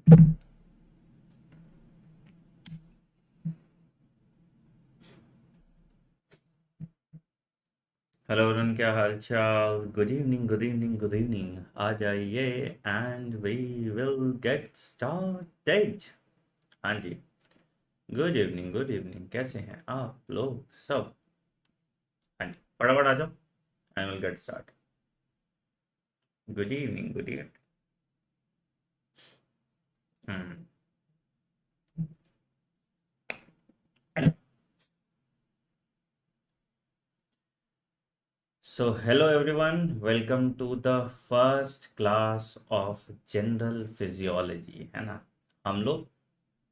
Hello Varun, क्या हाल चाल? Good evening, good evening, good evening. आ जाइए and we will get started. हाँ जी। Good evening, good evening. कैसे हैं आप लोग सब? हाँ जी, फटाफट आ जाओ। I will get start. Good evening, good evening. Hmm. So hello everyone, welcome to the first class of general physiology, है ना। हम लोग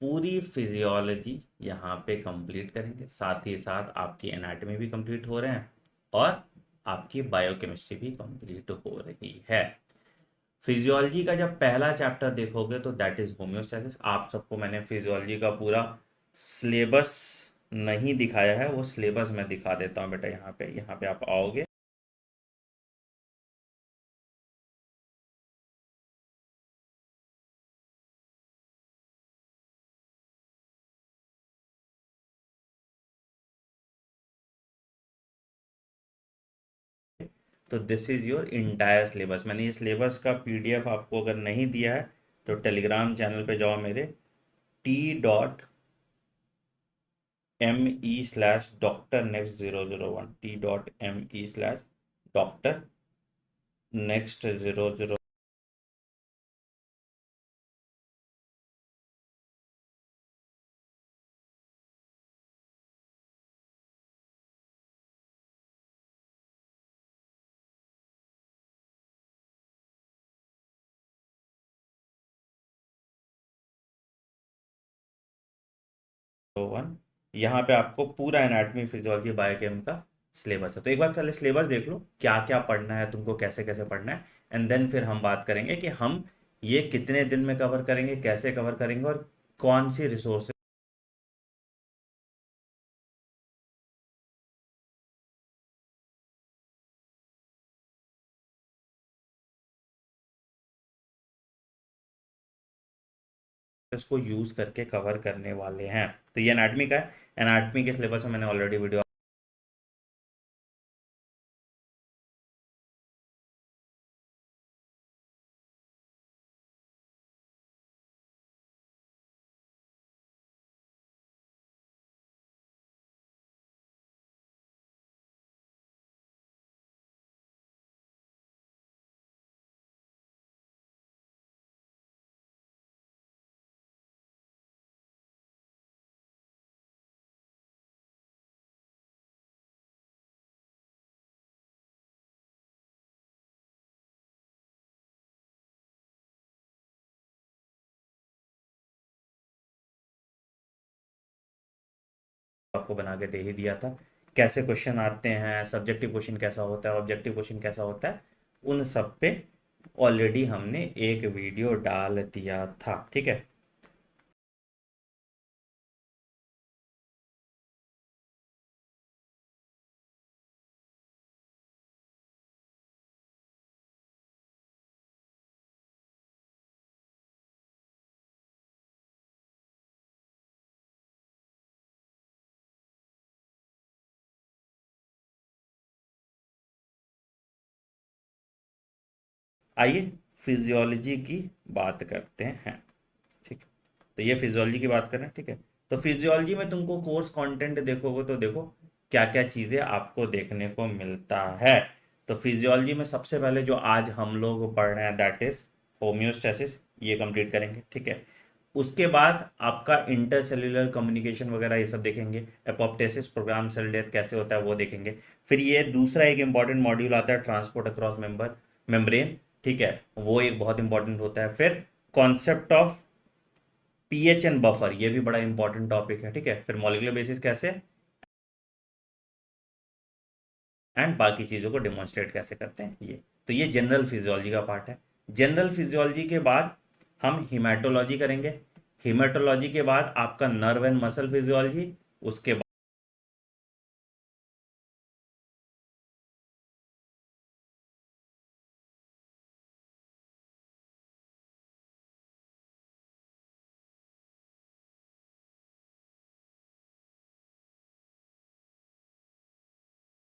पूरी फिजियोलॉजी यहाँ पे कंप्लीट करेंगे, साथ ही साथ आपकी एनाटॉमी भी कंप्लीट हो रहे हैं और आपकी बायोकेमिस्ट्री भी कंप्लीट हो रही है। फिजियोलॉजी का जब पहला चैप्टर देखोगे तो दैट इज होम्योस्टैसिस। आप सबको मैंने फिजियोलॉजी का पूरा सिलेबस नहीं दिखाया है, वो सिलेबस मैं दिखा देता हूँ बेटा। यहाँ पे आप आओगे तो this is your entire syllabus. मैंने ये सिलेबस का पीडीएफ आपको अगर नहीं दिया है तो टेलीग्राम चैनल पे जाओ मेरे, t.me/Dr. Next 001, t.me/Dr. Next 001। यहाँ पे आपको पूरा एनाटॉमी फिजियोलॉजी बायोकेम का सिलेबस है। तो एक बार पहले सिलेबस देख लो, क्या क्या पढ़ना है तुमको, कैसे कैसे पढ़ना है, एंड देन फिर हम बात करेंगे कि हम ये कितने दिन में कवर करेंगे, कैसे कवर करेंगे और कौन सी रिसोर्सेज को यूज करके कवर करने वाले हैं। तो ये एनाटॉमी का है। एनाटॉमी के सिलेबस में मैंने ऑलरेडी वीडियो आपको बना के दे ही दिया था। कैसे क्वेश्चन आते हैं, सब्जेक्टिव क्वेश्चन कैसा होता है, ऑब्जेक्टिव क्वेश्चन कैसा होता है, उन सब पे ऑलरेडी हमने एक वीडियो डाल दिया था। ठीक है। आइए फिजियोलॉजी की बात करते हैं। ठीक है। तो ये फिजियोलॉजी की बात करें, ठीक है। तो फिजियोलॉजी में तुमको कोर्स कंटेंट देखोगे तो देखो क्या क्या चीजें आपको देखने को मिलता है। तो फिजियोलॉजी में सबसे पहले जो आज हम लोग पढ़ रहे हैं दैट इज होम्योस्टैसिस, ये कंप्लीट करेंगे। ठीक है। उसके बाद आपका इंटरसेल्यूलर कम्युनिकेशन वगैरह ये सब देखेंगे। एपोप्टोसिस, प्रोग्राम सेल डेथ कैसे होता है वो देखेंगे। फिर ये दूसरा एक इंपॉर्टेंट मॉड्यूल आता है, ट्रांसपोर्ट अक्रॉस मेम्ब्रेन। ठीक है। वो एक बहुत इंपॉर्टेंट होता है। फिर concept of pH and buffer, ये भी बड़ा इंपॉर्टेंट टॉपिक है। ठीक है। फिर मॉलिक्यूलर बेसिस कैसे, एंड बाकी चीज़ों को डिमॉन्स्ट्रेट कैसे करते हैं ये। तो ये जनरल फिजियोलॉजी का पार्ट है। जनरल फिजियोलॉजी के बाद हम हिमेटोलॉजी करेंगे। हिमेटोलॉजी के बाद आपका नर्व एंड मसल फिजियोलॉजी। उसके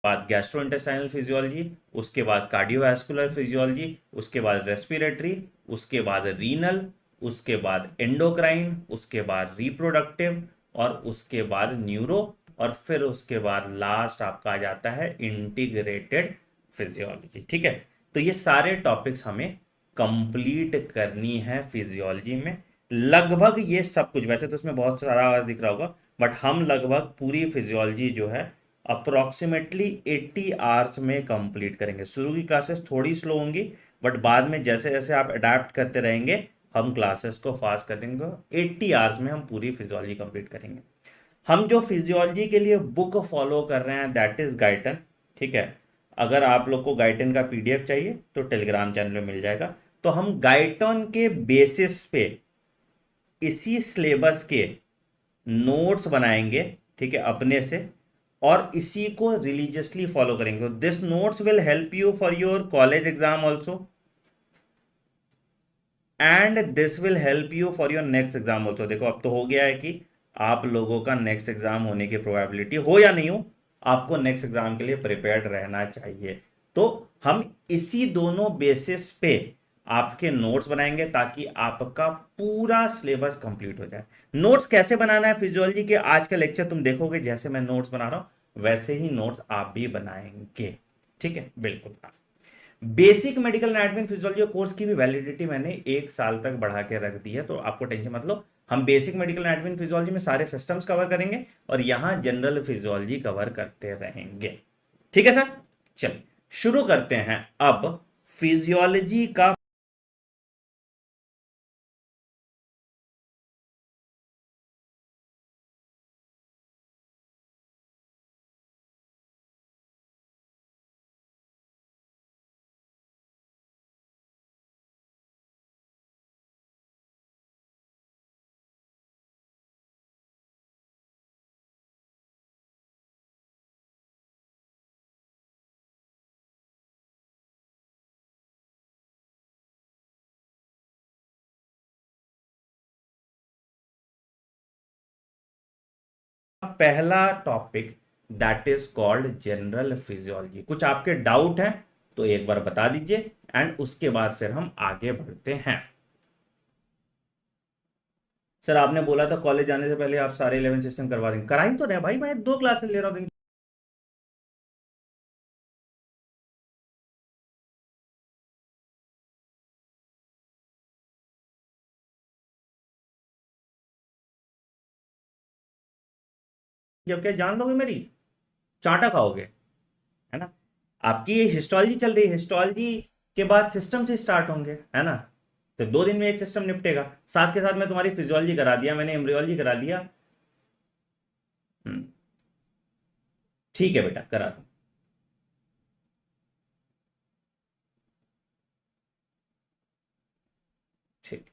बाद गैस्ट्रोइंटेस्टाइनल फिजियोलॉजी, उसके बाद कार्डियोवैस्कुलर फिजियोलॉजी, उसके बाद रेस्पिरेटरी, उसके बाद रीनल, उसके बाद एंडोक्राइन, उसके बाद रिप्रोडक्टिव, और उसके बाद न्यूरो, और फिर उसके बाद लास्ट आपका आ जाता है इंटीग्रेटेड फिजियोलॉजी। ठीक है, तो ये सारे टॉपिक्स हमें कंप्लीट करनी है फिजियोलॉजी में। लगभग ये सब कुछ, वैसे तो इसमें बहुत सारा आवाज दिख रहा होगा, बट हम लगभग पूरी फिजियोलॉजी जो है अप्रोक्सीमेटली 80 आवर्स में कंप्लीट करेंगे। शुरू की क्लासेस थोड़ी स्लो होंगी, बट बाद में जैसे जैसे आप अडेप्ट करते रहेंगे हम क्लासेस को फास्ट कर देंगे। 80 आवर्स में हम पूरी फिजियोलॉजी कंप्लीट करेंगे। हम जो फिजियोलॉजी के लिए बुक फॉलो कर रहे हैं दैट इज गाइटन। ठीक है, अगर आप लोग को गाइटन का पीडीएफ चाहिए तो टेलीग्राम चैनल में मिल जाएगा। तो हम गाइटन के बेसिस पे इसी सिलेबस के नोट्स बनाएंगे, ठीक है, अपने से, और इसी को रिलीजियसली फॉलो करेंगे। This notes will help you for your college exam also, and this will help you for your next exam also. देखो अब तो हो गया है कि आप लोगों का नेक्स्ट एग्जाम होने की प्रोबेबिलिटी हो या नहीं हो, आपको नेक्स्ट एग्जाम के लिए प्रिपेयर्ड रहना चाहिए। तो हम इसी दोनों बेसिस पे आपके नोट्स बनाएंगे ताकि आपका पूरा सिलेबस कंप्लीट हो जाए। नोट्स कैसे बनाना है फिजियोलॉजी के, आज का लेक्चर तुम देखोगे जैसे मैं नोट्स बना रहा हूं वैसे ही नोट्स आप भी बनाएंगे। ठीक है, बिल्कुल। Basic medical anatomy physiology course की भी वैलिडिटी मैंने 1 साल तक बढ़ा के रख दी है, तो आपको टेंशन मत लो। हम बेसिक मेडिकल एनाटॉमी फिजियोलॉजी में सारे सिस्टम्स कवर करेंगे और यहां जनरल फिजियोलॉजी कवर करते रहेंगे। ठीक है सर, चलिए शुरू करते हैं अब फिजियोलॉजी का। पहला topic that is called general physiology. कुछ आपके डाउट है तो एक बार बता दीजिए, एंड उसके बाद फिर हम आगे बढ़ते हैं। सर आपने बोला था कॉलेज जाने से पहले आप सारे 11 सिस्टम करवा देंगे, करा ही तो रहे भाई, मैं 2 क्लासेस ले रहा हूँ। जब क्या जान लोगे मेरी, चांटा खाओगे, है ना। आपकी ये हिस्टोलॉजी चल रही है, हिस्टोलॉजी के बाद सिस्टम से स्टार्ट होंगे, है ना। तो 2 दिन में एक सिस्टम निपटेगा, साथ के साथ मैं तुम्हारी फिजियोलॉजी करा दिया, मैंने एम्ब्रियोलॉजी करा दिया। हम्म, ठीक है बेटा, करा दो। ठीक,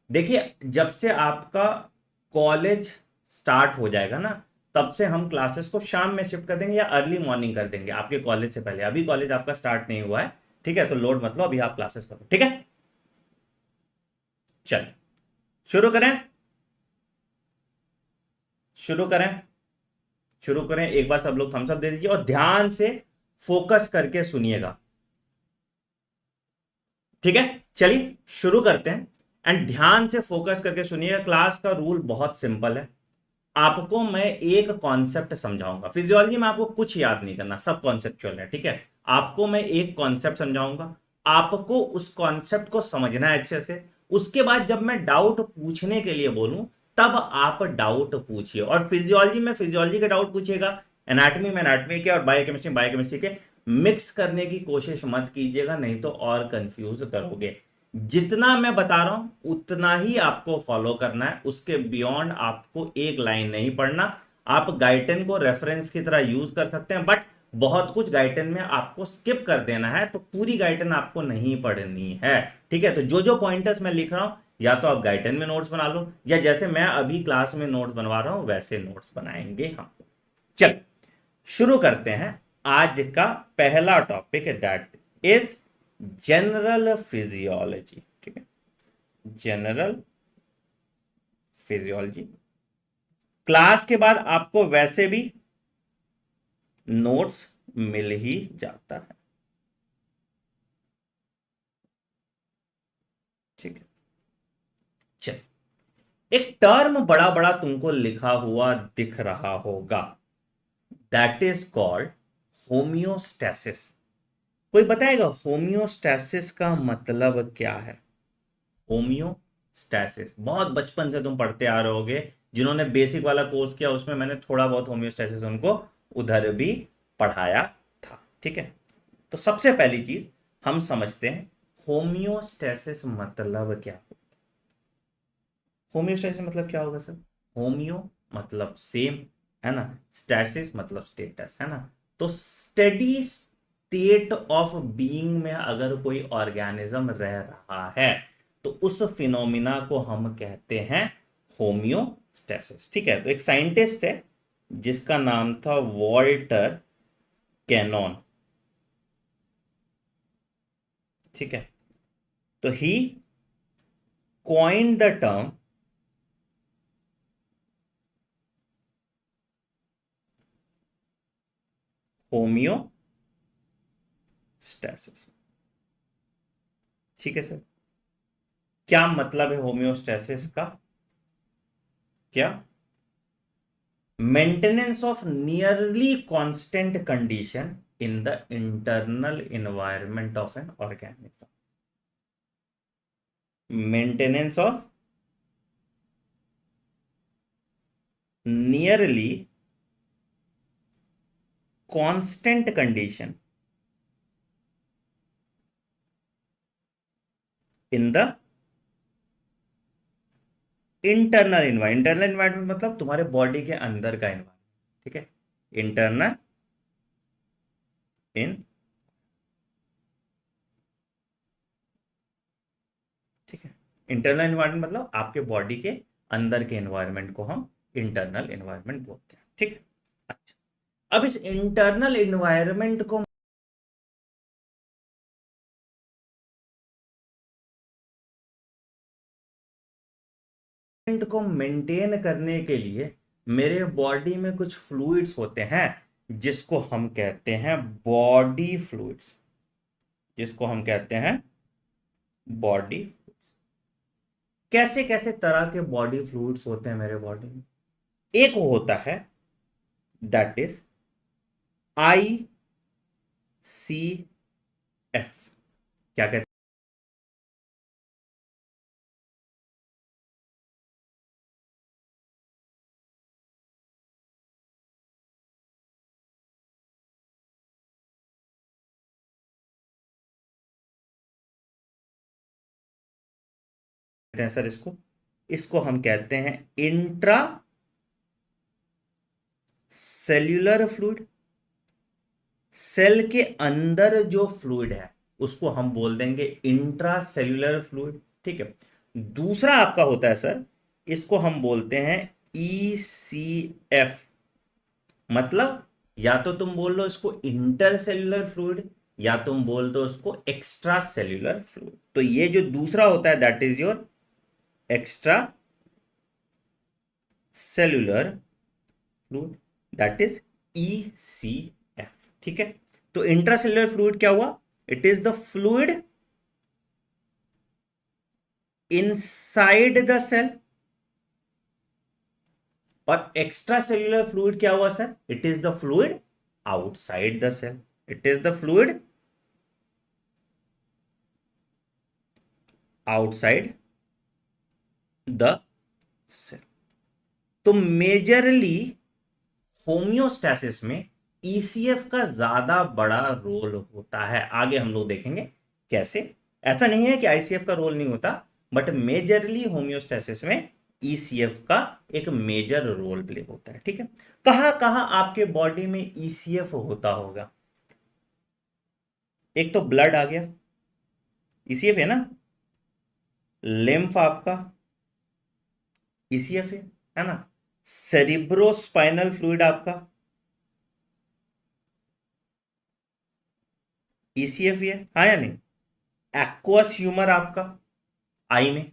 देखिए जब से आपका कॉलेज स्टार्ट हो जाएगा ना, तब से हम क्लासेस को शाम में शिफ्ट कर देंगे या अर्ली मॉर्निंग कर देंगे आपके कॉलेज से पहले। अभी कॉलेज आपका स्टार्ट नहीं हुआ है, ठीक है, तो लोड मत लो, अभी आप क्लासेस करो, ठीक है। चल शुरू करें, शुरू करें, शुरू करें। एक बार सब लोग थम्स अप दे दीजिए और ध्यान से फोकस करके सुनिएगा, ठीक है। चलिए शुरू करते हैं, एंड ध्यान से फोकस करके सुनिएगा। क्लास का रूल बहुत सिंपल है। आपको मैं एक कॉन्सेप्ट समझाऊंगा, फिजियोलॉजी में आपको कुछ याद नहीं करना, सब कॉन्सेप्चुअल है, ठीक है। आपको मैं एक कॉन्सेप्ट समझाऊंगा, आपको उस कॉन्सेप्ट को समझना है अच्छे से। उसके बाद जब मैं डाउट पूछने के लिए बोलूं तब आप डाउट पूछिए, और फिजियोलॉजी में फिजियोलॉजी के डाउट पूछिएगा, एनाटॉमी में एनाटॉमी के, और बायोकेमिस्ट्री बायोकेमिस्ट्री के। मिक्स करने की कोशिश मत कीजिएगा, नहीं तो और कंफ्यूज करोगे। जितना मैं बता रहा हूं उतना ही आपको फॉलो करना है, उसके बियॉन्ड आपको एक लाइन नहीं पढ़ना। आप गाइटन को रेफरेंस की तरह यूज कर सकते हैं, बट बहुत कुछ गाइटन में आपको स्किप कर देना है, तो पूरी गाइटन आपको नहीं पढ़नी है, ठीक है। तो जो जो पॉइंटर्स मैं लिख रहा हूं, या तो आप गाइटन में नोट्स बना लो, या जैसे मैं अभी क्लास में नोट्स बनवा रहा हूं वैसे नोट्स बनाएंगे हम। चल शुरू करते हैं। आज का पहला topic that is general physiology, ठीक है, जनरल फिजियोलॉजी। क्लास के बाद आपको वैसे भी नोट्स मिल ही जाता है। ठीक है, चल, एक टर्म बड़ा बड़ा तुमको लिखा हुआ दिख रहा होगा, दैट इज कॉल्ड होम्योस्टैसिस। कोई बताएगा होम्योस्टैसिस का मतलब क्या है? होम्योस्टैसिस बहुत बचपन से तुम पढ़ते आ रहे होगे, जिन्होंने बेसिक वाला कोर्स किया उसमें मैंने थोड़ा बहुत होम्योस्टैसिस उनको उधर भी पढ़ाया था। ठीक है, तो सबसे पहली चीज हम समझते हैं होम्योस्टैसिस मतलब क्या। होम्योस्टैसिस मतलब क्या होगा सर? होम्यो मतलब सेम, है ना, स्टैसिस मतलब स्टेटस, है ना। तो स्टेडी स्टेट ऑफ बीइंग में अगर कोई ऑर्गेनिज्म रह रहा है तो उस फिनोमिना को हम कहते हैं होम्योस्टैसिस। ठीक है, तो एक साइंटिस्ट है जिसका नाम था वॉल्टर कैनॉन। ठीक है, तो ही कॉइंड द टर्म होम्योस्टैसिस। ठीक है सर, क्या मतलब है होम्योस्टैसिस का? क्या? Maintenance of nearly constant condition in the internal environment of an organism. Maintenance of nearly constant condition in the internal environment मतलब तुम्हारे बॉडी के अंदर का एनवायरनमेंट। ठीक है, इंटरनल इन, ठीक है, इंटरनल एनवायरनमेंट मतलब आपके बॉडी के अंदर के एनवायरनमेंट को हम इंटरनल एनवायरनमेंट बोलते हैं। ठीक है, अच्छा, अब इस इंटरनल एनवायरनमेंट को मेंटेन करने के लिए मेरे बॉडी में कुछ फ्लूइड्स होते हैं जिसको हम कहते हैं बॉडी फ्लूइड्स, जिसको हम कहते हैं बॉडी। कैसे कैसे तरह के बॉडी फ्लूइड्स होते हैं मेरे बॉडी में? एक होता है that is I C F. क्या कहते हैं सर इसको? इसको हम कहते हैं इंट्रा सेल्यूलर फ्लूइड। सेल के अंदर जो फ्लूइड है उसको हम बोल देंगे इंट्रा सेल्यूलर फ्लूइड। ठीक है, दूसरा आपका होता है सर, इसको हम बोलते हैं ECF। मतलब या तो तुम बोल लो इसको इंटर सेल्यूलर फ्लूइड, या तुम बोल दो इसको एक्स्ट्रा सेल्यूलर फ्लूइड। तो ये जो दूसरा होता है that is your extracellular fluid, that is ECF। ठीक है, तो इंट्रासेल्युलर फ्लूइड क्या हुआ? It is the fluid inside the cell. और एक्स्ट्रा सेल्युलर फ्लूइड क्या हुआ sir? It is the fluid outside the cell. It is the fluid outside the cell. तो majorly homeostasis में ECF का ज्यादा बड़ा रोल होता है। आगे हम लोग देखेंगे कैसे। ऐसा नहीं है कि ICF का रोल नहीं होता, बट मेजरली होम्योस्टैसिस में ECF का एक मेजर रोल प्ले होता है। ठीक है, कहां कहां आपके बॉडी में ECF होता होगा? एक तो ब्लड आ गया, ECF है ना। लिम्फ आपका ECF है ना। सेरिब्रोस्पाइनल फ्लूइड आपका ECF ही है, हाँ या नहीं। एक्वस ह्यूमर आपका आई में,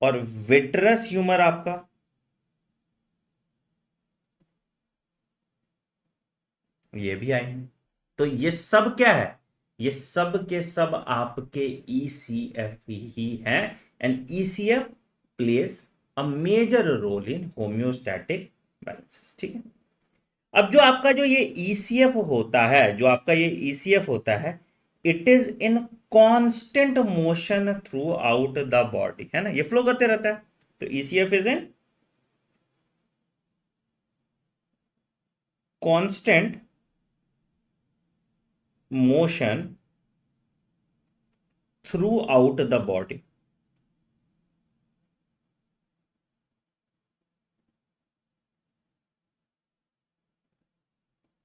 और विट्रस ह्यूमर आपका ये भी आएंगे। तो ये सब क्या है, ये सब के सब आपके ईसीएफ ही हैं। And ECF plays a major role in homeostatic balances. ठीक है। अब जो आपका जो ये ईसीएफ होता है, जो आपका ये ईसीएफ होता है, it is in constant motion through out the body, है ना, ये फ्लो करते रहता है। तो ECF is in constant motion through out the body.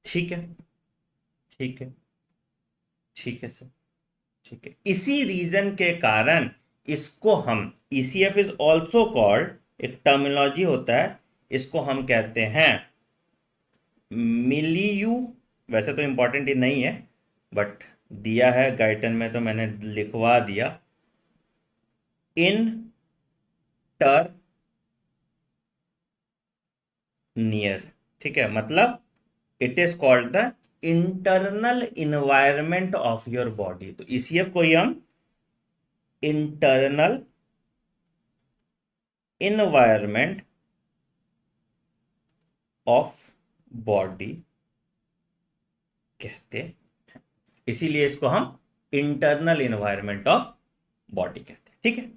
ठीक है, ठीक है, ठीक है सर, ठीक है। इसी रीजन के कारण इसको हम, ईसीएफ इज ऑल्सो कॉल्ड, एक टर्मिनोलॉजी होता है, इसको हम कहते हैं मिलीयू। वैसे तो इंपॉर्टेंट ही नहीं है, बट दिया है गाइडन में तो मैंने लिखवा दिया। इन टर नियर, ठीक है, मतलब it is called the internal environment of your body. तो ईसीएफ को ही हम इंटरनल इन्वायरमेंट ऑफ बॉडी कहते हैं। इसीलिए इसको हम इंटरनल इन्वायरमेंट ऑफ बॉडी कहते हैं। ठीक है।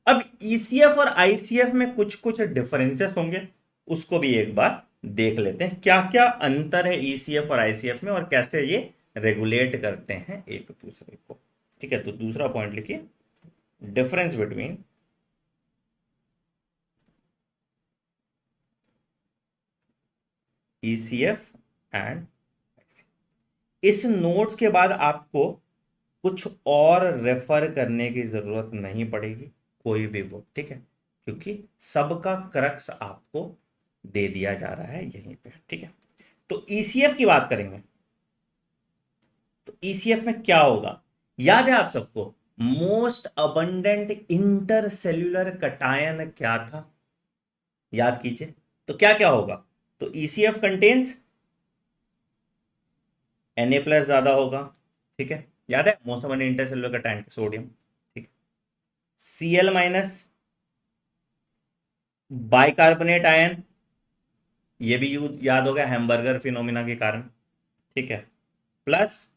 अब ईसीएफ और आईसीएफ में कुछ कुछ डिफरेंसेस होंगे, उसको भी एक बार देख लेते हैं, क्या क्या अंतर है ईसीएफ और आईसीएफ में और कैसे ये रेगुलेट करते हैं एक दूसरे को। ठीक है, तो दूसरा पॉइंट लिखिए, डिफरेंस बिटवीन ईसीएफ एंड, इस नोट्स के बाद आपको कुछ और रेफर करने की जरूरत नहीं पड़ेगी, कोई भी बुक। ठीक है, क्योंकि सबका क्रक्स आपको दे दिया जा रहा है यहीं पे। ठीक है, तो ईसीएफ की बात करेंगे, तो ईसीएफ में क्या होगा, याद है आप सबको, मोस्ट अबंडेंट इंटरसेल्यूलर कटायन क्या था, याद कीजिए। तो क्या क्या होगा, तो ईसीएफ कंटेन्स Na प्लस ज्यादा होगा। ठीक है, याद है most abundant intercellular cation sodium. ठीक, Cl माइनस बाइकार्बोनेट आयन, ये भी याद होगा हैमबर्गर फिनोमिना के कारण। ठीक है, प्लस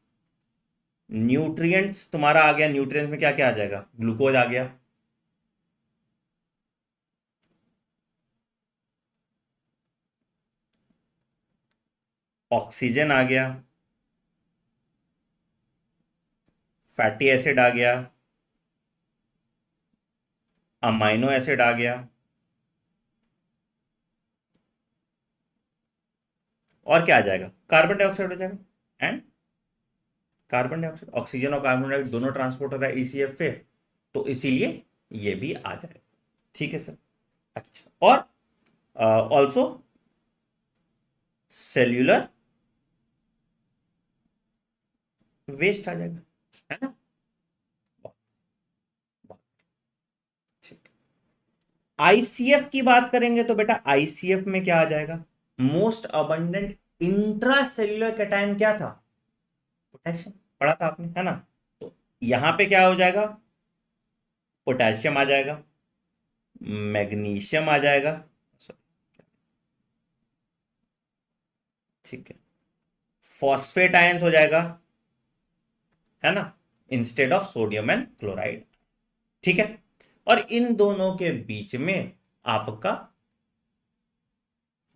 न्यूट्रिएंट्स तुम्हारा आ गया, न्यूट्रिएंट्स में क्या क्या आ जाएगा, ग्लूकोज आ गया, ऑक्सीजन आ गया, फैटी एसिड आ गया, अमाइनो एसिड आ गया, और क्या आ जाएगा, कार्बन डाइऑक्साइड हो जाएगा। एंड कार्बन डाइऑक्साइड, ऑक्सीजन और कार्बन डाइऑक्साइड दोनों ट्रांसपोर्ट हो रहा है ईसीएफ से, तो इसीलिए ये भी आ जाएगा। ठीक है सर। अच्छा, और ऑल्सो सेल्यूलर वेस्ट आ जाएगा, है ना। ठीक, आईसीएफ की बात करेंगे तो बेटा आईसीएफ में क्या आ जाएगा, मोस्ट अबंडेंट इंट्रासेल्यूलर कैटायन क्या था, पोटेशियम, पढ़ा था आपने, है ना। तो यहां पे क्या हो जाएगा, पोटेशियम आ जाएगा, मैग्नीशियम आ जाएगा, ठीक है, फॉस्फेट आयंस हो जाएगा, है ना, instead of sodium and chloride. ठीक है, और इन दोनों के बीच में आपका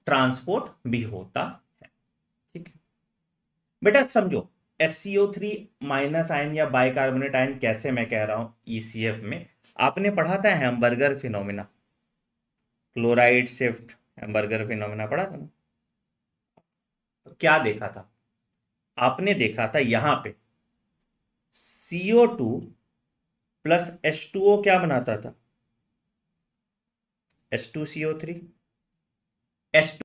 ट्रांसपोर्ट भी होता है। ठीक है बेटा, समझो SCO3 माइनस आयन या बाइकार्बोनेट आयन कैसे मैं कह रहा हूं ईसीएफ में, आपने पढ़ा था hamburger phenomena, chloride shift hamburger phenomena पढ़ा था ना। तो क्या देखा था, आपने देखा था यहां पे CO2 प्लस H2O क्या बनाता था, H2CO3, H2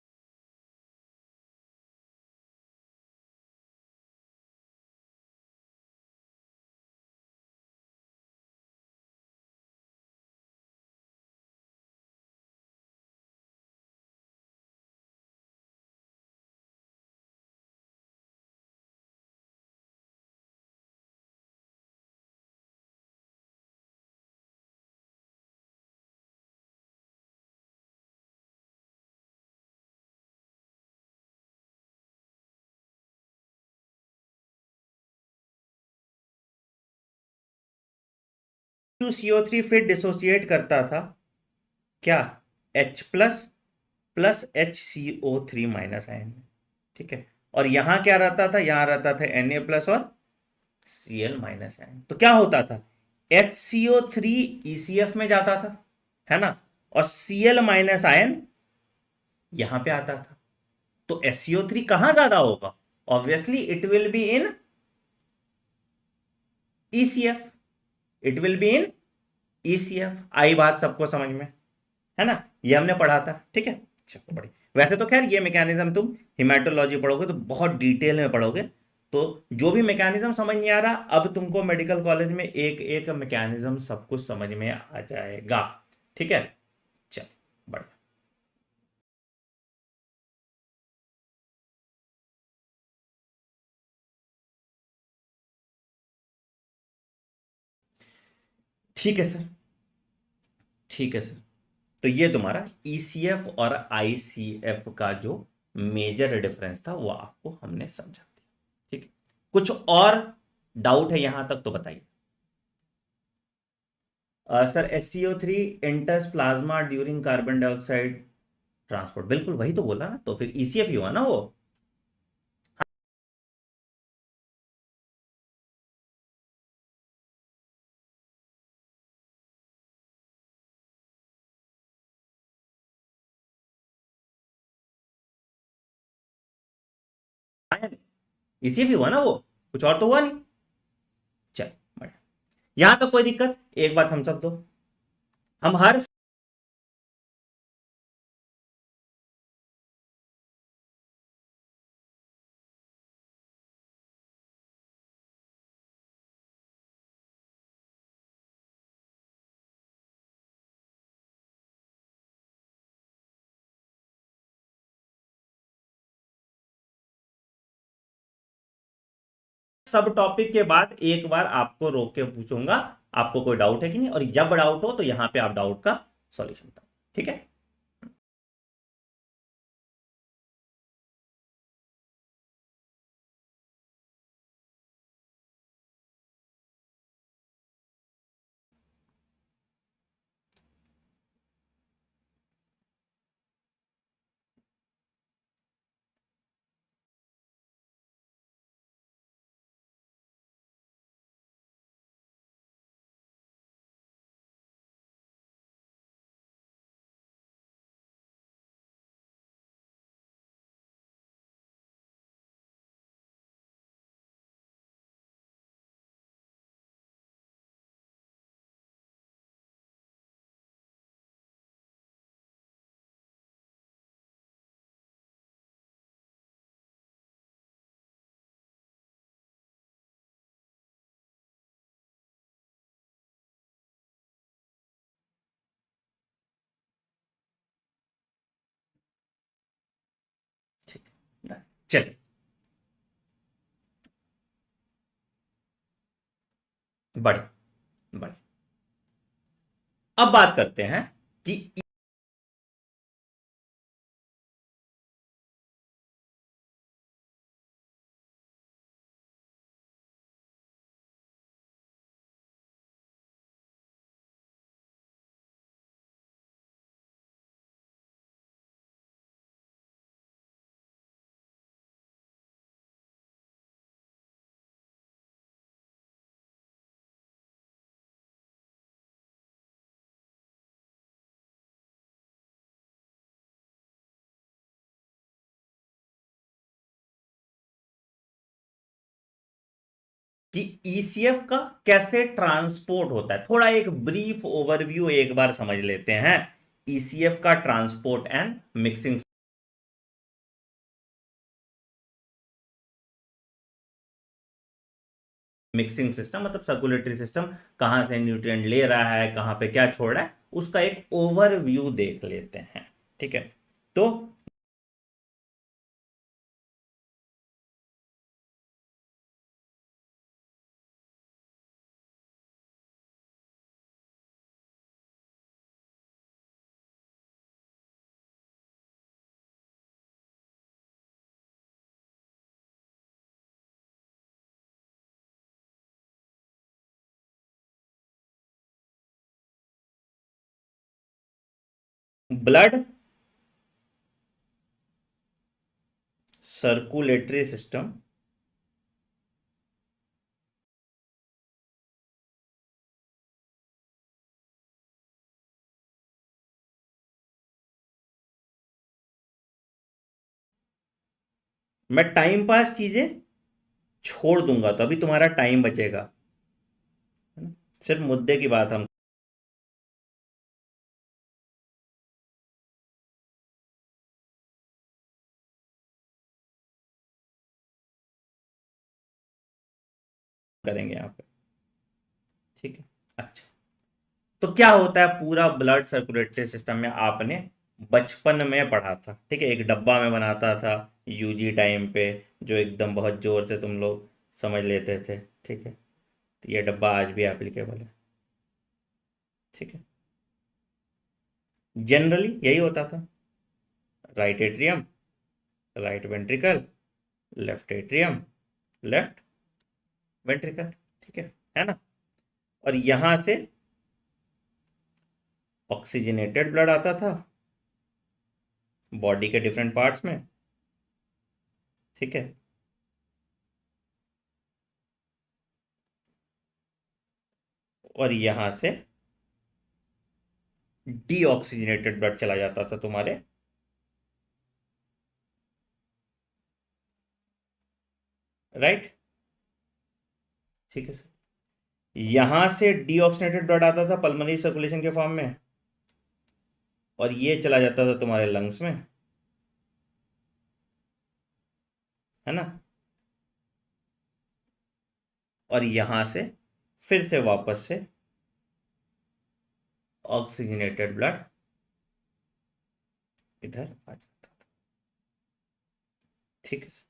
H2CO3 फिर डिसोसिएट करता था क्या, H plus plus HCO3 minus ion, ठीक है। और यहां क्या रहता था, यहां रहता था Na प्लस और Cl माइनस आयन। तो क्या होता था, HCO3 ECF में जाता था, है ना, और Cl माइनस आयन यहां पे आता था। तो SCO3 कहां ज्यादा होगा, obviously it will be in ECF, it will be in ECF। आई बात सबको समझ में, है ना, ये हमने पढ़ा था, ठीक है। चलो बढ़िया। वैसे तो खैर ये मैकेनिज्म तुम हिमेटोलॉजी पढ़ोगे तो बहुत डिटेल में पढ़ोगे, तो जो भी मैकेनिज्म समझ नहीं आ रहा, अब तुमको मेडिकल कॉलेज में एक एक मैकेनिज्म सब कुछ समझ में आ जाएगा, ठीक है। चल बढ़िया। ठीक है सर, ठीक है सर। तो ये तुम्हारा ईसीएफ और आईसीएफ का जो मेजर डिफरेंस था वो आपको हमने समझा दिया, ठीक है। कुछ और डाउट है यहां तक तो बताइए। Sir SCO3 enters plasma during carbon dioxide transport, बिल्कुल वही तो बोला ना, तो फिर ईसीएफ ही हुआ ना वो। ईसीएफ ही हुआ ना वो, कुछ और तो हुआ नहीं। चल बढ़िया। यहां तक कोई दिक्कत, एक बात हम सब दो, हम हर सब टॉपिक के बाद एक बार आपको रोक के पूछूंगा आपको कोई डाउट है कि नहीं, और जब डाउट हो तो यहां पे आप डाउट का सॉल्यूशन बताओ, ठीक है। ठीक है, चलिए बढ़िया बढ़िया। अब बात करते हैं कि ईसीएफ का कैसे ट्रांसपोर्ट होता है, थोड़ा एक ब्रीफ ओवरव्यू एक बार समझ लेते हैं। ईसीएफ का transport and mixing, mixing system मतलब सर्कुलेटरी सिस्टम, कहां से न्यूट्रिएंट ले रहा है, कहां पे क्या छोड़ रहा है, उसका एक ओवरव्यू देख लेते हैं, ठीक है। तो ब्लड सर्कुलेटरी सिस्टम मैं टाइम पास चीजें छोड़ दूंगा तो अभी तुम्हारा टाइम बचेगा, है ना? सिर्फ मुद्दे की बात हम करेंगे यहाँ पे, ठीक है। अच्छा, तो क्या होता है पूरा ब्लड सर्कुलेटरी सिस्टम में, आपने बचपन में पढ़ा था, ठीक है। एक डब्बा में बनाता था यूजी टाइम पे, जो एकदम बहुत जोर से तुम लोग समझ लेते थे, ठीक है। तो ये डब्बा आज भी एप्लीकेबल है, ठीक है। जनरली यही होता था, right atrium, right ventricle, left atrium, left ventricle, ठीक है ना। और यहां से ऑक्सीजनेटेड ब्लड आता था बॉडी के डिफरेंट पार्ट्स में, ठीक है। और यहां से डीऑक्सीजनेटेड ब्लड चला जाता था तुम्हारे राइट, ठीक है सर। यहां से डीऑक्सीजनेटेड ब्लड आता था पल्मोनरी सर्कुलेशन के फॉर्म में, और ये चला जाता था तुम्हारे लंग्स में, है ना। और यहां से फिर से वापस से ऑक्सीजनेटेड ब्लड इधर आ जाता था, ठीक है सर।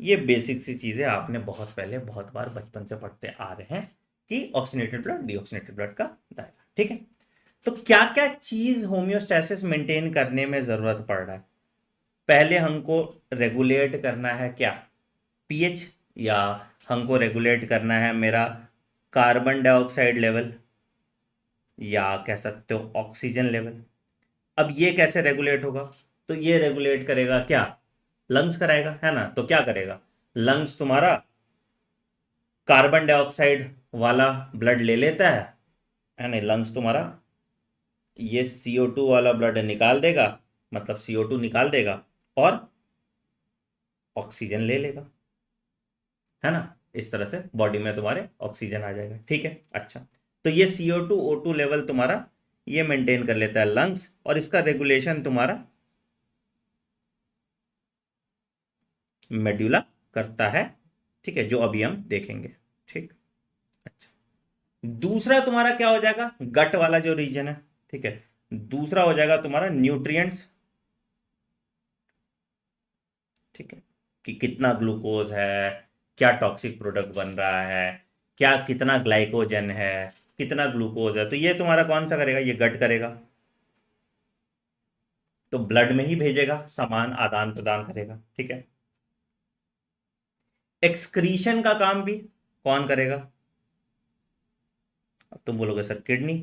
ये बेसिक सी चीजें आपने बहुत पहले बहुत बार बचपन से पढ़ते आ रहे हैं कि ऑक्सीजनेटेड ब्लड डीऑक्सीजनेटेड ब्लड का दायरा, ठीक है। तो क्या क्या चीज होम्योस्टैसिस मेंटेन करने में जरूरत पड़ रहा है? पहले हमको रेगुलेट करना है क्या, पीएच, या हमको रेगुलेट करना है मेरा कार्बन डाइऑक्साइड लेवल, या कह सकते हो ऑक्सीजन लेवल। अब ये कैसे रेगुलेट होगा? तो ये रेगुलेट करेगा क्या, लंग्स कराएगा, है ना। तो क्या करेगा, लंग्स तुम्हारा कार्बन डाइऑक्साइड वाला ब्लड ले लेता है ना। लंग्स तुम्हारा ये CO2 वाला ब्लड निकाल देगा, मतलब CO2 निकाल देगा, और ऑक्सीजन ले लेगा, है ना। इस तरह से बॉडी में तुम्हारे ऑक्सीजन आ जाएगा, ठीक है। अच्छा, तो ये CO2 O2 लेवल तुम्हारा ये मेंटेन कर लेता है लंग्स, और इसका रेगुलेशन तुम्हारा मेड्यूला करता है, ठीक है, जो अभी हम देखेंगे, ठीक। अच्छा, दूसरा तुम्हारा क्या हो जाएगा, गट वाला जो रीजन है, ठीक है। दूसरा हो जाएगा तुम्हारा न्यूट्रिएंट्स, ठीक है, कि कितना ग्लूकोज है, क्या टॉक्सिक प्रोडक्ट बन रहा है, क्या कितना ग्लाइकोजन है, कितना ग्लूकोज है, तो ये तुम्हारा कौन सा करेगा, ये गट करेगा। तो ब्लड में ही भेजेगा, सामान आदान प्रदान करेगा, ठीक है। एक्सक्रीशन का काम भी कौन करेगा? अब तुम बोलोगे सर किडनी।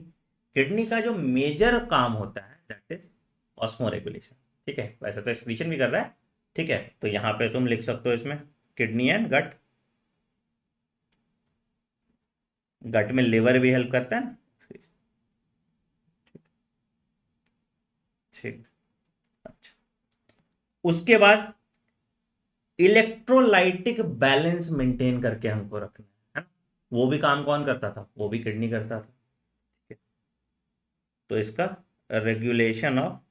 किडनी का जो मेजर काम होता है दैट इज ऑस्मो रेगुलेशन, ठीक है। वैसे तो एक्सक्रीशन भी कर रहा है, ठीक है। तो यहां पे तुम लिख सकते हो इसमें किडनी एंड गट। गट में लिवर भी हेल्प करता है ना, ठीक। अच्छा, उसके बाद इलेक्ट्रोलाइटिक बैलेंस मेंटेन करके हमको रखना है ना। वो भी काम कौन करता था, वो भी किडनी करता था, ठीक है? तो इसका रेगुलेशन ऑफ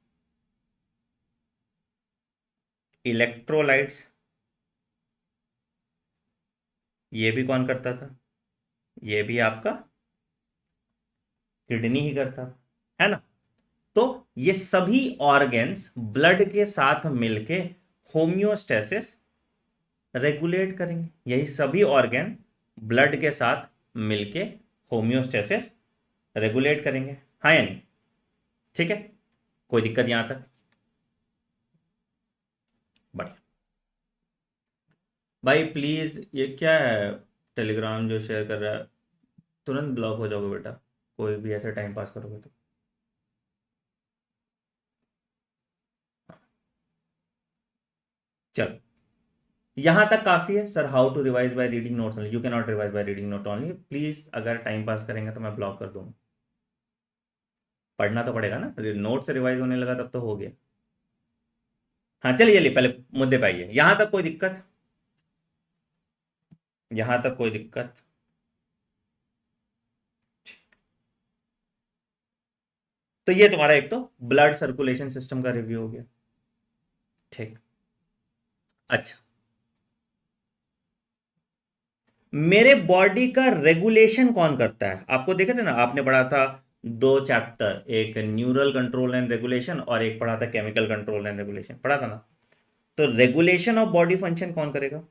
इलेक्ट्रोलाइट्स ये भी कौन करता था, ये भी आपका किडनी ही करता था, है ना। तो ये सभी ऑर्गन्स ब्लड के साथ मिलके होम्योस्टेसिस रेगुलेट करेंगे, यही सभी ऑर्गन ब्लड के साथ मिलके होम्योस्टेसिस रेगुलेट करेंगे, हाँ या नहीं? ठीक है, कोई दिक्कत यहां तक? बढ़िया। भाई प्लीज ये क्या है, टेलीग्राम जो शेयर कर रहा है, तुरंत ब्लॉक हो जाओगे बेटा, कोई भी ऐसे टाइम पास करोगे तो। चलो, यहां तक काफी है sir. How to revise by reading notes only, you can not revise by reading note only. Please, अगर टाइम पास करेंगे तो मैं ब्लॉक कर दूंगा। पढ़ना तो पड़ेगा ना, नोट से रिवाइज होने लगा तब तो हो गया। हाँ चलिए चलिए, पहले मुद्दे पे आइए। यहां तक कोई दिक्कत? यहां तक कोई दिक्कत? तो ये तुम्हारा एक तो ब्लड सर्कुलेशन सिस्टम का रिव्यू हो गया। ठीक। अच्छा, मेरे बॉडी का रेगुलेशन कौन करता है? आपको देखे थे ना, आपने पढ़ा था दो चैप्टर, एक न्यूरल कंट्रोल एंड रेगुलेशन और एक पढ़ा था केमिकल कंट्रोल एंड रेगुलेशन, पढ़ा था ना? तो रेगुलेशन ऑफ बॉडी फंक्शन कौन करेगा?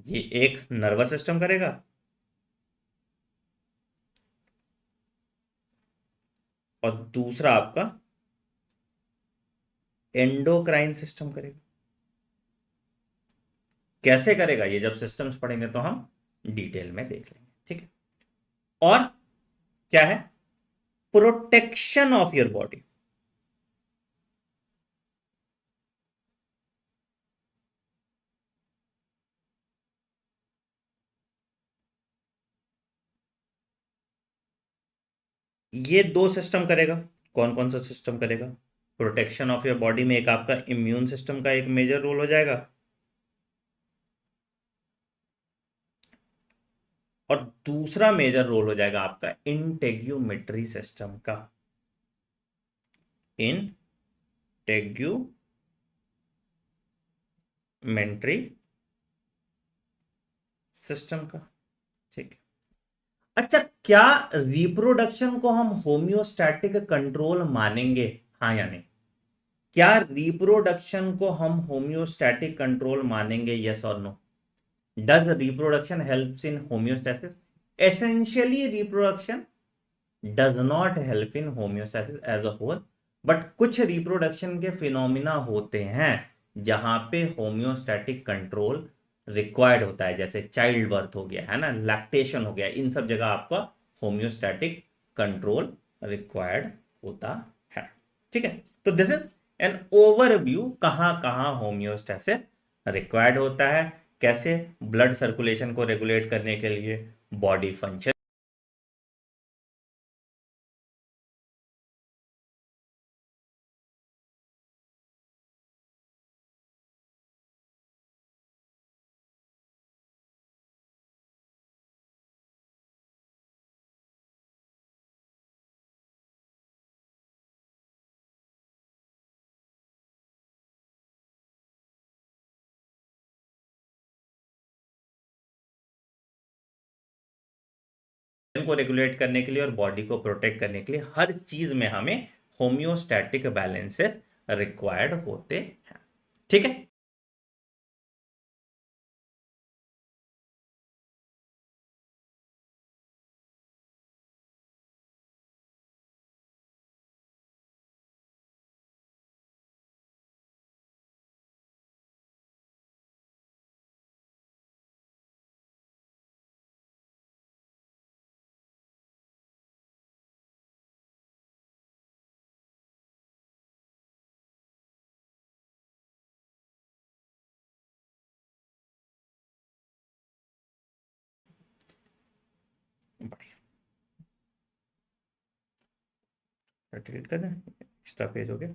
ये एक नर्वस सिस्टम करेगा और दूसरा आपका एंडोक्राइन सिस्टम करेगा। कैसे करेगा ये जब सिस्टम्स पढ़ेंगे तो हम डिटेल में देख लेंगे, ठीक है। और क्या है? Protection of your body. ये दो सिस्टम करेगा। कौन कौन सा सिस्टम करेगा? प्रोटेक्शन ऑफ योर बॉडी में एक आपका इम्यून सिस्टम का एक मेजर रोल हो जाएगा, और दूसरा मेजर रोल हो जाएगा आपका इंटेग्यूमेट्री सिस्टम का। इंटेग्यूमेंट्री सिस्टम का, ठीक है। अच्छा, क्या रिप्रोडक्शन को हम होम्योस्टैटिक कंट्रोल मानेंगे, हाँ या नहीं? क्या रिप्रोडक्शन को हम होम्योस्टैटिक कंट्रोल मानेंगे, यस और no? Does reproduction helps in homeostasis? Essentially reproduction does not help in homeostasis as a whole, but कुछ रिप्रोडक्शन के फिनोमिना होते हैं जहां पे होम्योस्टैटिक कंट्रोल रिक्वायर्ड होता है, जैसे चाइल्ड बर्थ हो गया है ना, लैक्टेशन हो गया, इन सब जगह आपका होम्योस्टैटिक कंट्रोल रिक्वायर्ड होता है, ठीक है। तो दिस इज एन ओवरव्यू, कहां कहां होम्योस्टैसिस रिक्वायर्ड होता है, कैसे ब्लड सर्कुलेशन को रेगुलेट करने के लिए बॉडी फंक्शन को रेगुलेट करने के लिए और बॉडी को प्रोटेक्ट करने के लिए हर चीज में हमें होम्योस्टैटिक बैलेंसेस रिक्वायर्ड होते हैं, ठीक है। बढ़िया, डिलीट कर दें, एक्स्ट्रा पेज हो गया।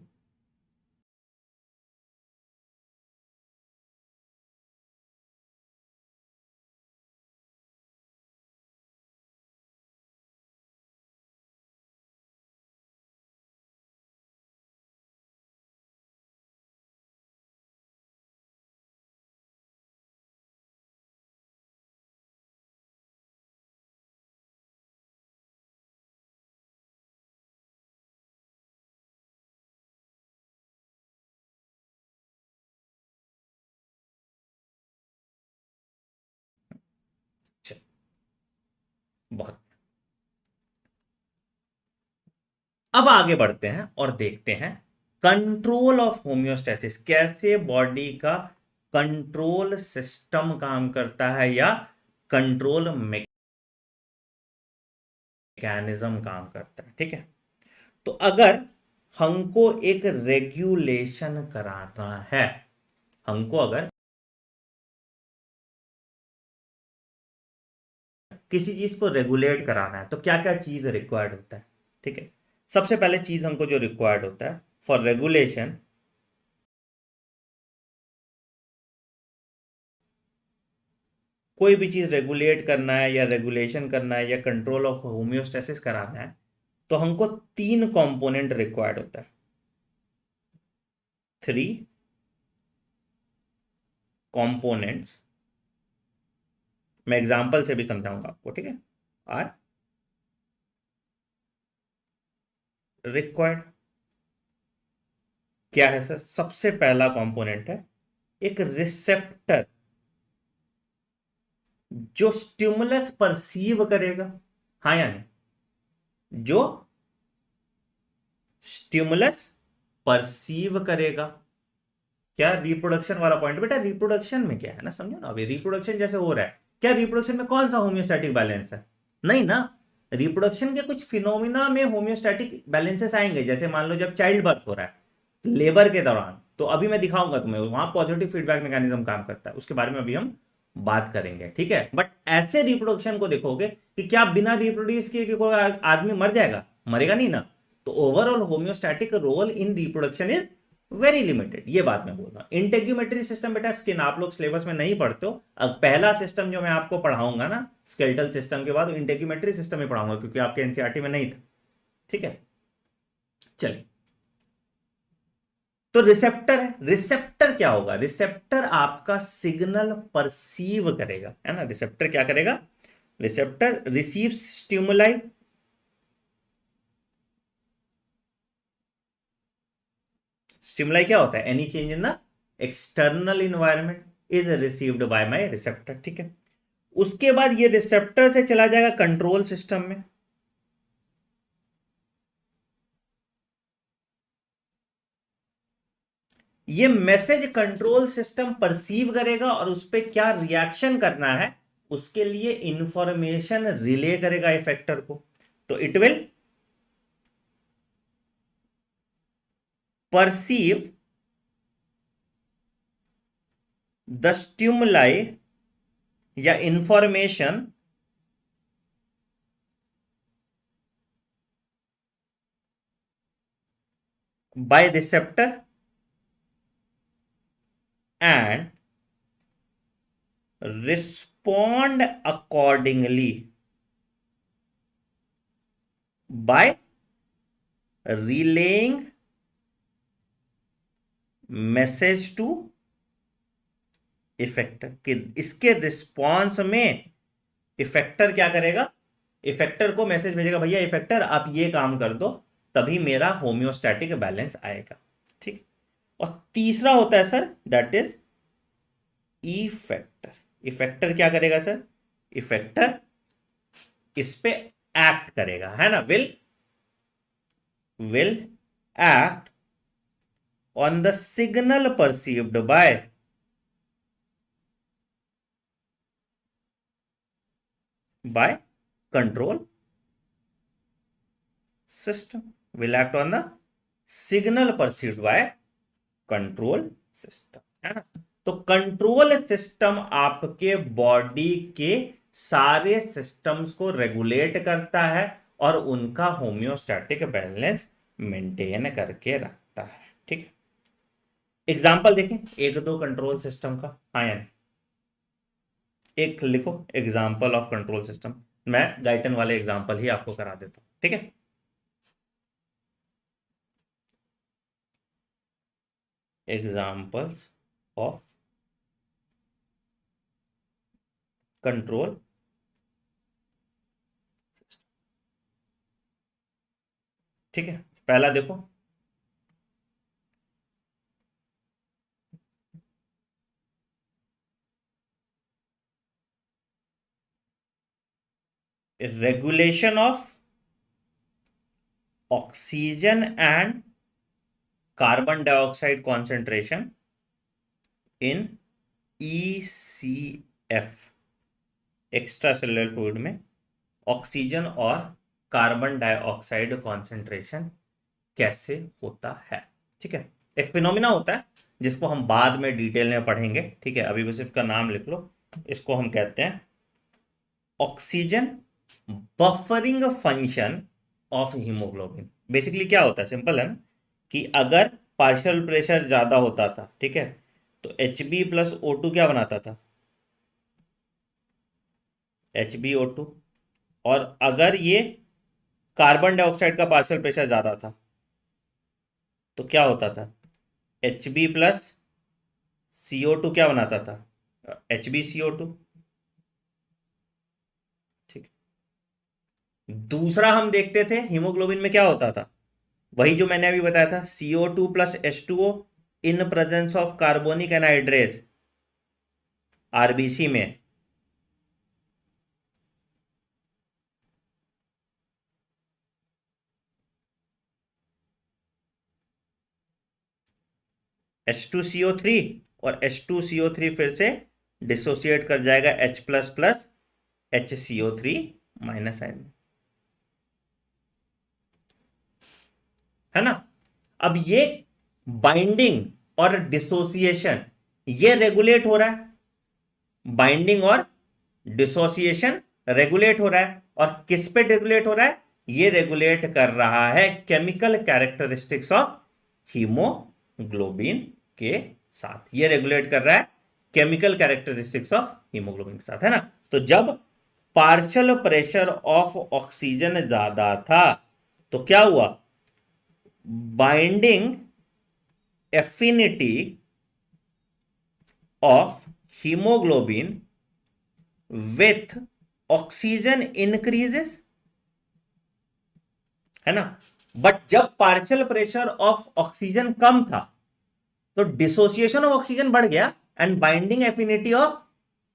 चलो, बहुत। अब आगे बढ़ते हैं और देखते हैं कंट्रोल ऑफ होम्योस्टैसिस, कैसे बॉडी का कंट्रोल सिस्टम काम करता है या कंट्रोल मैकेनिज्म काम करता है। ठीक है, तो अगर हमको एक रेगुलेशन कराना है, हमको अगर किसी चीज को रेगुलेट कराना है तो क्या क्या चीज रिक्वायर्ड होता है। ठीक है, सबसे पहले चीज हमको जो रिक्वायर्ड होता है फॉर रेगुलेशन, कोई भी चीज रेगुलेट करना है या रेगुलेशन करना है या कंट्रोल ऑफ होम्योस्टेसिस कराना है, तो हमको तीन कंपोनेंट रिक्वायर्ड होता है, थ्री कंपोनेंट्स। मैं एग्जांपल से भी समझाऊंगा आपको। ठीक है, आर रिक्वायर्ड। क्या है सर? सबसे पहला कंपोनेंट है एक रिसेप्टर जो स्टिमुलस परसीव करेगा। हाँ या नहीं? जो स्टिमुलस परसीव करेगा। क्या रिप्रोडक्शन वाला पॉइंट बेटा, रिप्रोडक्शन में क्या है ना, समझो ना, अभी रिप्रोडक्शन जैसे हो रहा है, क्या रिप्रोडक्शन में कौन सा होम्योस्टैटिक बैलेंस है? नहीं ना। रिप्रोडक्शन के कुछ फिनोमिना में होम्योस्टैटिक बैलेंसेस आएंगे, जैसे मान लो जब चाइल्ड बर्थ हो रहा है लेबर के दौरान, तो अभी मैं दिखाऊंगा तुम्हें वहां पॉजिटिव फीडबैक मैकेनिज्म काम करता है, उसके बारे में अभी हम बात करेंगे। ठीक है, बट ऐसे रिप्रोडक्शन को देखोगे कि क्या बिना रिप्रोड्यूस किए कि कोई आदमी मर जाएगा? मरेगा नहीं ना। तो overall homeostatic role in reproduction is very limited, ये बात मैं बोल रहा हूं। इंटेग्यूमेटरी सिस्टम बेटा स्किन आप लोग सिलेबस में नहीं पढ़ते हो। अब पहला सिस्टम जो मैं आपको पढ़ाऊंगा ना स्केलेटल सिस्टम के बाद, इंटेग्यूमेटरी सिस्टम ही पढ़ाऊंगा क्योंकि आपके एनसीईआरटी में नहीं था। ठीक है, चलिए। तो रिसेप्टर है, रिसेप्टर क्या होगा? रिसेप्टर आपका सिग्नल परसीव करेगा, है ना। रिसेप्टर क्या करेगा? रिसेप्टर रिसीव स्टिमुलाई, स्टिमुलाई क्या होता है? Any change in the external environment is received by my receptor. ठीक है, उसके बाद ये रिसेप्टर से चला जाएगा कंट्रोल सिस्टम में। ये मैसेज कंट्रोल सिस्टम परसीव करेगा और उस पर क्या रिएक्शन करना है उसके लिए इंफॉर्मेशन रिले करेगा इफेक्टर को। तो it will perceive the stimuli या information by receptor and respond accordingly by relaying message to effector. कि इसके रिस्पॉन्स में इफेक्टर क्या करेगा? इफेक्टर को मैसेज भेजेगा, भैया इफेक्टर आप ये काम कर दो, तभी मेरा होम्योस्टैटिक बैलेंस आएगा। ठीक। और तीसरा होता है sir that is effector. Effector क्या करेगा सर? इफेक्टर इस पे एक्ट करेगा, है ना। Will act on the signal perceived by control system. Will act on the signal perceived by control system, है ना। तो कंट्रोल सिस्टम आपके बॉडी के सारे सिस्टम्स को रेगुलेट करता है और उनका होम्योस्टैटिक बैलेंस मेंटेन करके रखता है। ठीक है, एग्जाम्पल देखें एक दो कंट्रोल सिस्टम का। हाँ यानी एक लिखो एग्जाम्पल ऑफ कंट्रोल सिस्टम। मैं गाइटन वाले एग्जाम्पल ही आपको करा देता हूं। ठीक है, एग्जाम्पल्स ऑफ कंट्रोल। ठीक है, पहला देखो, regulation of oxygen and carbon dioxide concentration in ECF। Extra cellular fluid में ऑक्सीजन और कार्बन डाइऑक्साइड कॉन्सेंट्रेशन कैसे होता है। ठीक है, एक फिनोमिना होता है जिसको हम बाद में डिटेल में पढ़ेंगे। ठीक है, अभी बस इसका नाम लिख लो। इसको हम कहते हैं oxygen buffering function of haemoglobin. Basically क्या होता है, सिंपल है ना, कि अगर पार्शियल प्रेशर ज्यादा होता था, ठीक है, तो Hb+O2 क्या बनाता था, HbO2। और अगर ये कार्बन डाइऑक्साइड का पार्शियल प्रेशर ज्यादा था तो क्या होता था, Hb+CO2 क्या बनाता था, HbCO2। ठीक, दूसरा हम देखते थे हीमोग्लोबिन में क्या होता था, वही जो मैंने अभी बताया था, CO2+H2O in presence of carbonic anhydrase RBC में। H2CO3 और H2CO3 फिर से डिसोसिएट कर जाएगा H++ HCO3- आयन, है ना। अब ये बाइंडिंग और डिसोसिएशन ये रेगुलेट हो रहा है, बाइंडिंग और डिसोसिएशन रेगुलेट हो रहा है, और किस पे रेगुलेट हो रहा है, ये रेगुलेट कर रहा है केमिकल कैरेक्टरिस्टिक्स ऑफ हीमोग्लोबिन के साथ, ये रेगुलेट कर रहा है केमिकल कैरेक्टरिस्टिक्स ऑफ हीमोग्लोबिन के साथ, है ना। तो जब पार्शियल प्रेशर ऑफ ऑक्सीजन ज्यादा था तो क्या हुआ, binding affinity of haemoglobin with oxygen increases, है ना। बट जब पार्शियल प्रेशर ऑफ ऑक्सीजन कम था तो डिसोसिएशन ऑफ ऑक्सीजन बढ़ गया and binding affinity of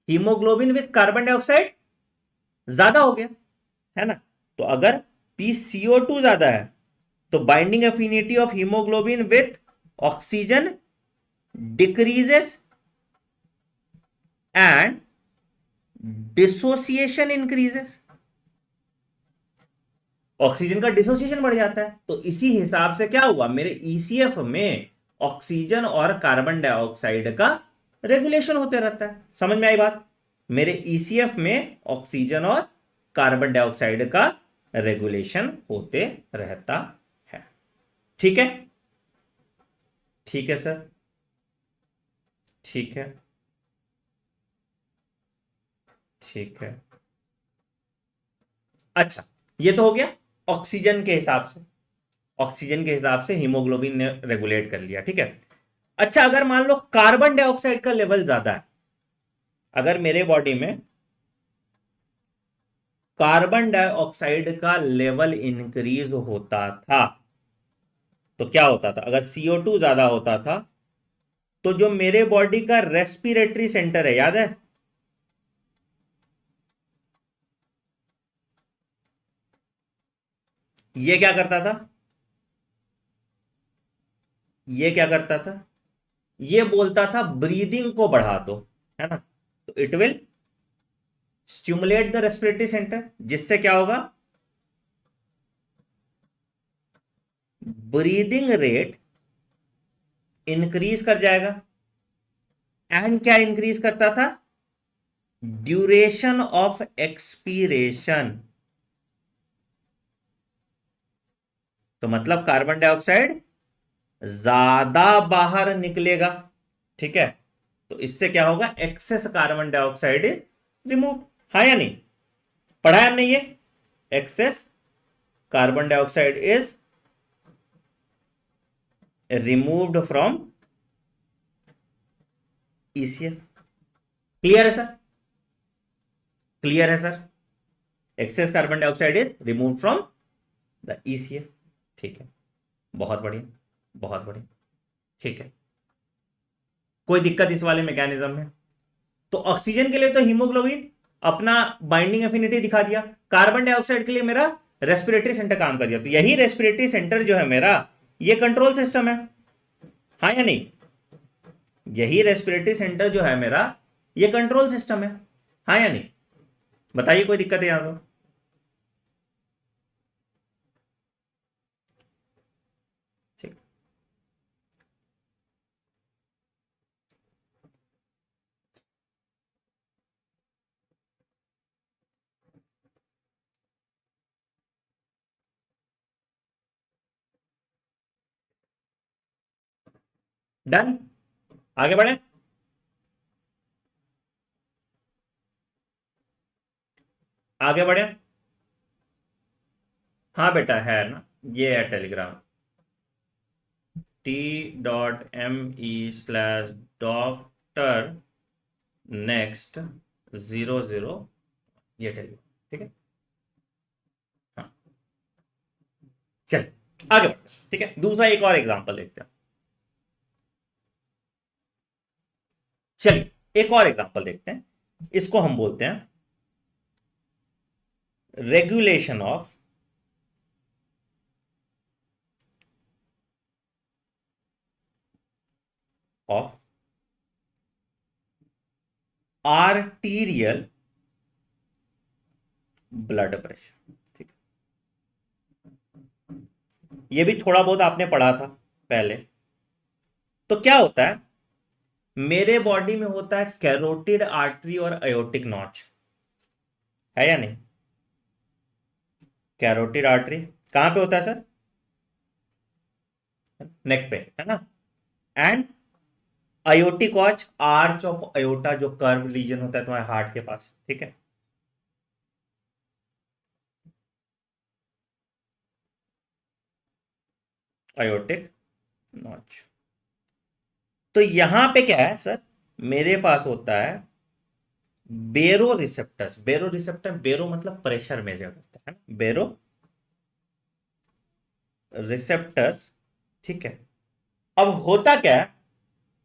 haemoglobin with carbon dioxide ज्यादा हो गया, है ना। तो अगर PCO2 ज्यादा है तो binding affinity of haemoglobin with oxygen decreases and dissociation increases, oxygen का डिसोसिएशन बढ़ जाता है। तो इसी हिसाब से क्या हुआ, मेरे ECF में ऑक्सीजन और कार्बन डाइऑक्साइड का रेगुलेशन होते रहता है। समझ में आई बात, मेरे ECF में ऑक्सीजन और कार्बन डाइऑक्साइड का रेगुलेशन होते रहता है। ठीक है, ठीक है सर, ठीक है, ठीक है। अच्छा, ये तो हो गया ऑक्सीजन के हिसाब से, ऑक्सीजन के हिसाब से हीमोग्लोबिन ने रेगुलेट कर लिया, ठीक है। अच्छा, अगर मान लो कार्बन डाइऑक्साइड का लेवल ज्यादा है, अगर मेरे बॉडी में कार्बन डाइऑक्साइड का लेवल इंक्रीज होता था तो क्या होता था, अगर CO2 ज्यादा होता था तो जो मेरे बॉडी का रेस्पिरेटरी सेंटर है, याद है, ये क्या करता था, ये क्या करता था, ये बोलता था ब्रीदिंग को बढ़ा दो, है ना। तो it will stimulate the respiratory centre, जिससे क्या होगा, ब्रीदिंग रेट इंक्रीज कर जाएगा। एंड क्या इंक्रीज करता था, ड्यूरेशन ऑफ एक्सपीरेशन। तो मतलब कार्बन डाइऑक्साइड ज्यादा बाहर निकलेगा, ठीक है। तो इससे क्या होगा, excess carbon dioxide is remove, हाँ या नहीं, पढ़ा है हमने ये, excess carbon dioxide is removed from ECF। Clear है सर, क्लियर है sir, excess carbon dioxide is remove from the ECF। ठीक है, बहुत बढ़िया, बहुत बढ़िया, ठीक है। कोई दिक्कत इस वाले मैकेनिज्म में, तो ऑक्सीजन के लिए तो हीमोग्लोबिन अपना बाइंडिंग एफिनिटी दिखा दिया, कार्बन डाइऑक्साइड के लिए मेरा रेस्पिरेटरी सेंटर काम कर दिया। तो यही रेस्पिरेटरी सेंटर जो है मेरा, ये कंट्रोल सिस्टम है, हाँ या नहीं, यही रेस्पिरेटरी सेंटर जो है मेरा, ये कंट्रोल सिस्टम है, हाँ या नहीं। बताइए कोई दिक्कत है यहां तो? ठीक। डन। आगे बढ़े। आगे बढ़े। हाँ बेटा है ना, ये है टेलीग्राम। t.me/डॉक्टर नेक्स्ट 00, ये टेलीग्राम। ठीक है। हाँ। चल आगे बढ़ते हैं, ठीक है, दूसरा एक और एग्जांपल देखते हैं। चलिए एक और एग्जांपल देखते हैं। इसको हम बोलते हैं regulation of arterial blood pressure. ठीक है, ये भी थोड़ा बहुत आपने पढ़ा था पहले। तो क्या होता है, मेरे बॉडी में होता है कैरोटिड आर्टरी और अयोटिक नॉच, है या नहीं? कैरोटिड आर्टरी कहां पे होता है सर? नेक पे, है ना? And aortic notch arch of aorta, जो कर्व रीजन होता है तुम्हारे हार्ट के पास। ठीक है। Aortic notch. तो यहां पे क्या है सर, मेरे पास होता है बेरो रिसेप्टर्स। बेरो रिसेप्टर, बेरो मतलब प्रेशर मेजर करता है ना, बेरो रिसेप्टर्स। ठीक है। अब होता क्या है,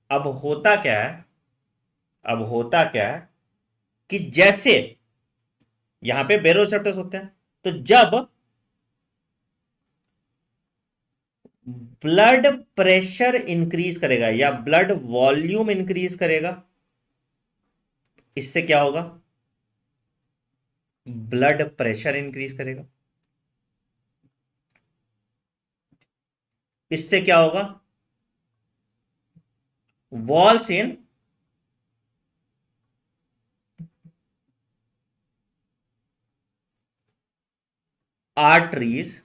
अब होता क्या है, अब होता क्या है कि जैसे यहां पे बेरो रिसेप्टर्स होते हैं, तो जब ब्लड प्रेशर इंक्रीज करेगा या ब्लड वॉल्यूम इंक्रीज करेगा, इससे क्या होगा? ब्लड प्रेशर इंक्रीज करेगा। इससे क्या होगा? वॉल्स इन आर्टरीज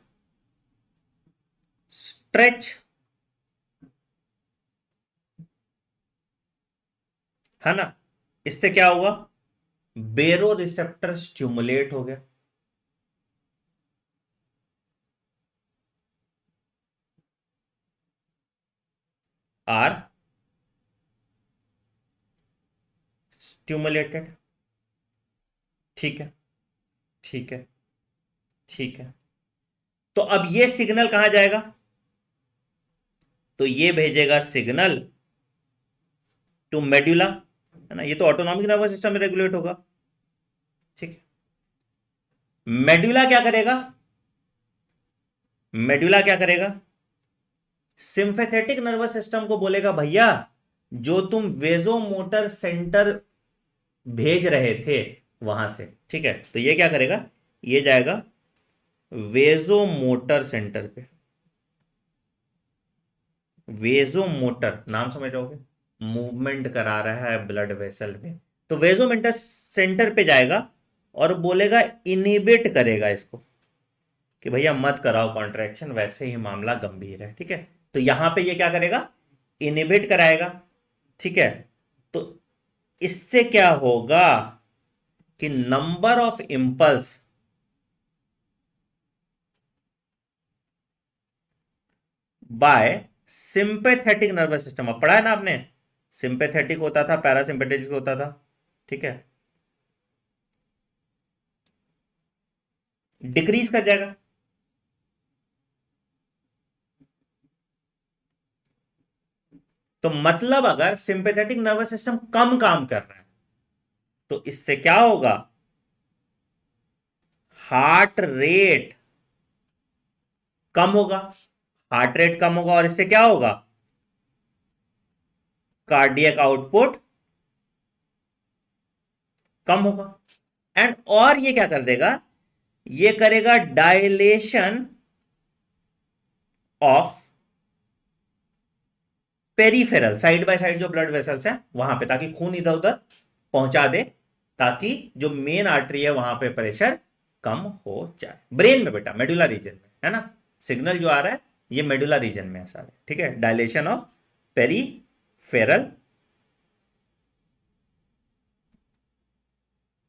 स्ट्रेच, है ना? इससे क्या होगा? बेरो रिसेप्टर स्टिमुलेट हो गया। Are stimulated. ठीक है। ठीक है। ठीक है। तो अब ये सिग्नल कहां जाएगा? तो ये भेजेगा सिग्नल टू मेड्यूला, है ना? ये तो ऑटोनॉमिक नर्वस सिस्टम में रेगुलेट होगा। ठीक है। मेड्यूला क्या करेगा? मेड्यूला क्या करेगा? सिंपैथेटिक नर्वस सिस्टम को बोलेगा भैया, जो तुम वेजो मोटर सेंटर भेज रहे थे वहां से। ठीक है, तो ये क्या करेगा? ये जाएगा वेजो मोटर सेंटर पे। वेजो मोटर नाम समझ रहोगे, मूवमेंट करा रहा है ब्लड वेसल में। तो वेजो मोटर सेंटर पे जाएगा और बोलेगा, इनिबिट करेगा इसको, कि भैया मत कराओ कॉन्ट्रैक्शन, वैसे ही मामला गंभीर है। ठीक है। तो यहां पे ये क्या करेगा? इनिबिट कराएगा। ठीक है। तो इससे क्या होगा कि number of impulse by sympathetic nervous system, अब पढ़ा है ना आपने? सिंपैथेटिक होता था, पैरासिम्पैथेटिक होता था। ठीक है। डिक्रीज कर जाएगा। तो मतलब अगर सिंपैथेटिक नर्वस सिस्टम कम काम कर रहा है, तो इससे क्या होगा? हार्ट रेट कम होगा। हार्ट रेट कम होगा और इससे क्या होगा? कार्डियक आउटपुट कम होगा। एंड और ये क्या कर देगा, ये करेगा dilation of peripheral, side by side जो ब्लड वेसल्स हैं वहां पे, ताकि खून इधर उधर पहुंचा दे, ताकि जो मेन आर्टरी है वहां पे प्रेशर कम हो जाए। ब्रेन में बेटा, मेडुला रीजन में है ना, सिग्नल जो आ रहा है ये मेडुला रीजन में है सारे, ठीक है। Dilation of peripheral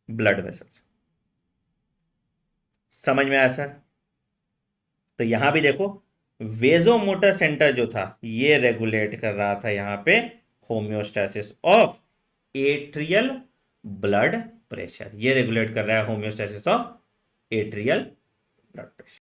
blood vessels, समझ में आया सर? तो यहां भी देखो, वेजोमोटर सेंटर जो था ये रेगुलेट कर रहा था यहां पे homeostasis of atrial blood pressure, ये रेगुलेट कर रहा है homeostasis of atrial blood pressure.